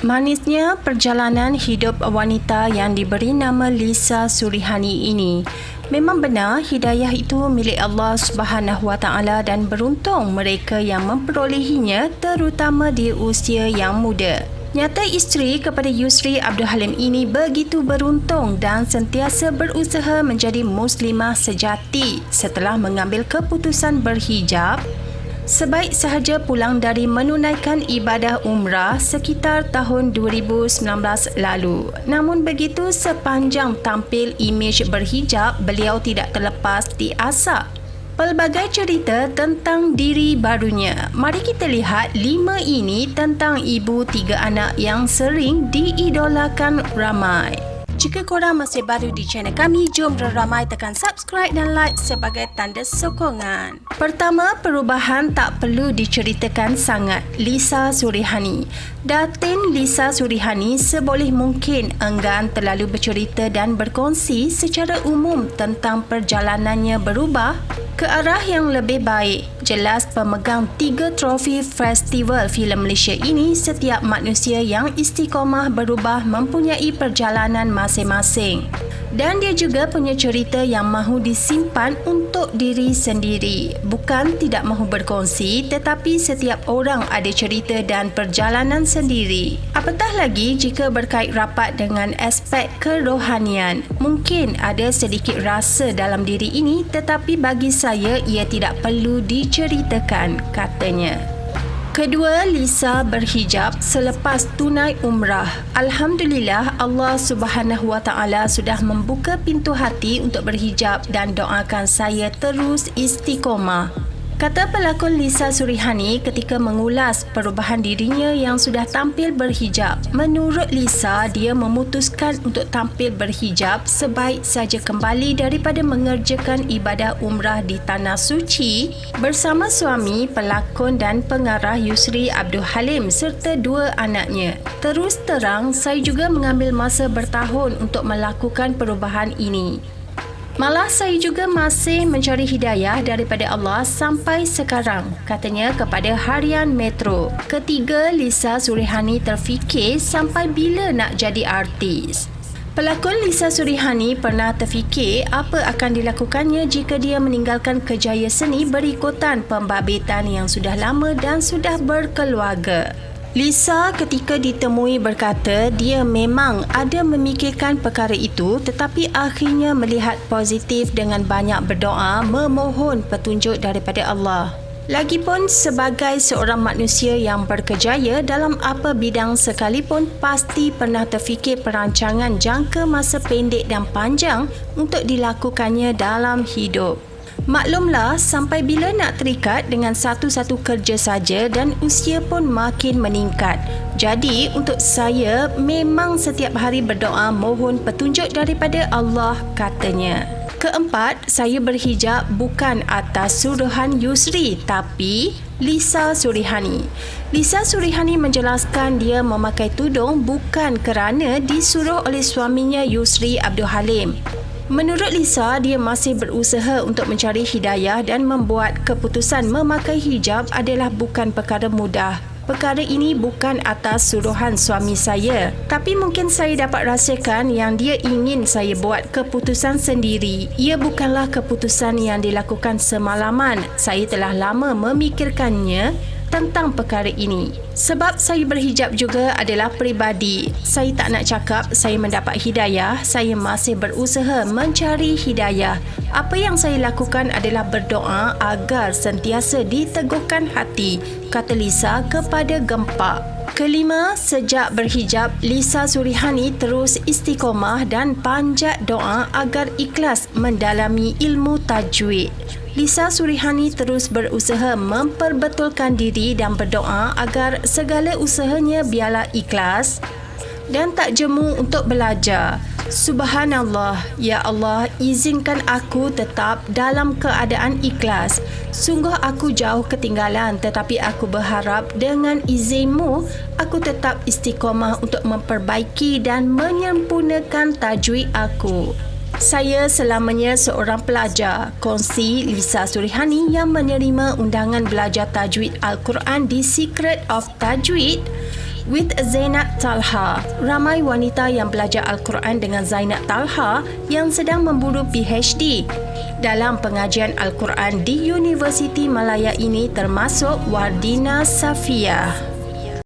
Manisnya perjalanan hidup wanita yang diberi nama Lisa Surihani ini. Memang benar hidayah itu milik Allah Subhanahu Wa Taala dan beruntung mereka yang memperolehinya terutama di usia yang muda. Nyata isteri kepada Yusri Abdul Halim ini begitu beruntung dan sentiasa berusaha menjadi muslimah sejati setelah mengambil keputusan berhijab sebaik sahaja pulang dari menunaikan ibadah umrah sekitar tahun 2019 lalu. Namun begitu sepanjang tampil imej berhijab, beliau tidak terlepas diasah pelbagai cerita tentang diri barunya. Mari kita lihat 5 ini tentang ibu 3 anak yang sering diidolakan ramai. Jika korang masih baru di channel kami, jom ramai tekan subscribe dan like sebagai tanda sokongan. Pertama, perubahan tak perlu diceritakan sangat. Lisa Surihani. Datin Lisa Surihani seboleh mungkin enggan terlalu bercerita dan berkongsi secara umum tentang perjalanannya berubah ke arah yang lebih baik. Jelas pemegang 3 trofi Festival Filem Malaysia ini, setiap manusia yang istiqomah berubah mempunyai perjalanan masing-masing. Dan dia juga punya cerita yang mahu disimpan untuk diri sendiri. Bukan tidak mahu berkongsi, tetapi setiap orang ada cerita dan perjalanan sendiri. Apatah lagi jika berkait rapat dengan aspek kerohanian. Mungkin ada sedikit rasa dalam diri ini, tetapi bagi saya ia tidak perlu diceritakan, katanya. Kedua, Lisa berhijab selepas tunai umrah. Alhamdulillah, Allah Subhanahu Wa Taala sudah membuka pintu hati untuk berhijab dan doakan saya terus istiqomah. Kata pelakon Lisa Surihani ketika mengulas perubahan dirinya yang sudah tampil berhijab. Menurut Lisa, dia memutuskan untuk tampil berhijab sebaik saja kembali daripada mengerjakan ibadah umrah di Tanah Suci bersama suami, pelakon dan pengarah Yusri Abdul Halim serta 2 anaknya. Terus terang, saya juga mengambil masa bertahun untuk melakukan perubahan ini. Malah saya juga masih mencari hidayah daripada Allah sampai sekarang, katanya kepada Harian Metro. Ketiga, Lisa Surihani terfikir sampai bila nak jadi artis. Pelakon Lisa Surihani pernah terfikir apa akan dilakukannya jika dia meninggalkan kejaya seni berikutan pembabit yang sudah lama dan sudah berkeluarga. Lisa ketika ditemui berkata dia memang ada memikirkan perkara itu, tetapi akhirnya melihat positif dengan banyak berdoa memohon petunjuk daripada Allah. Lagipun sebagai seorang manusia yang berkejaya dalam apa bidang sekalipun, pasti pernah terfikir perancangan jangka masa pendek dan panjang untuk dilakukannya dalam hidup. Maklumlah sampai bila nak terikat dengan satu-satu kerja saja dan usia pun makin meningkat. Jadi untuk saya memang setiap hari berdoa mohon petunjuk daripada Allah, katanya. Keempat, saya berhijab bukan atas suruhan Yusri tapi Lisa Surihani. Lisa Surihani menjelaskan dia memakai tudung bukan kerana disuruh oleh suaminya Yusri Abdul Halim. Menurut Lisa, dia masih berusaha untuk mencari hidayah dan membuat keputusan memakai hijab adalah bukan perkara mudah. Perkara ini bukan atas suruhan suami saya, tapi mungkin saya dapat rasakan yang dia ingin saya buat keputusan sendiri. Ia bukanlah keputusan yang dilakukan semalaman. Saya telah lama memikirkannya tentang perkara ini. Sebab saya berhijab juga adalah peribadi. Saya tak nak cakap saya mendapat hidayah, saya masih berusaha mencari hidayah. Apa yang saya lakukan adalah berdoa agar sentiasa diteguhkan hati, kata Lisa kepada Gempak. Kelima, sejak berhijab, Lisa Surihani terus istiqomah dan panjat doa agar ikhlas mendalami ilmu tajwid. Lisa Surihani terus berusaha memperbetulkan diri dan berdoa agar segala usahanya biarlah ikhlas dan tak jemu untuk belajar. Subhanallah, ya Allah, izinkan aku tetap dalam keadaan ikhlas. Sungguh aku jauh ketinggalan, tetapi aku berharap dengan izinmu aku tetap istiqomah untuk memperbaiki dan menyempurnakan tajwid aku. Saya selamanya seorang pelajar, kongsi Lisa Surihani yang menerima undangan belajar tajwid Al-Quran di Secret of Tajwid With Zainab Talha, ramai wanita yang belajar Al-Quran dengan Zainab Talha yang sedang memburu PhD dalam pengajian Al-Quran di Universiti Malaya ini termasuk Wardina Safia.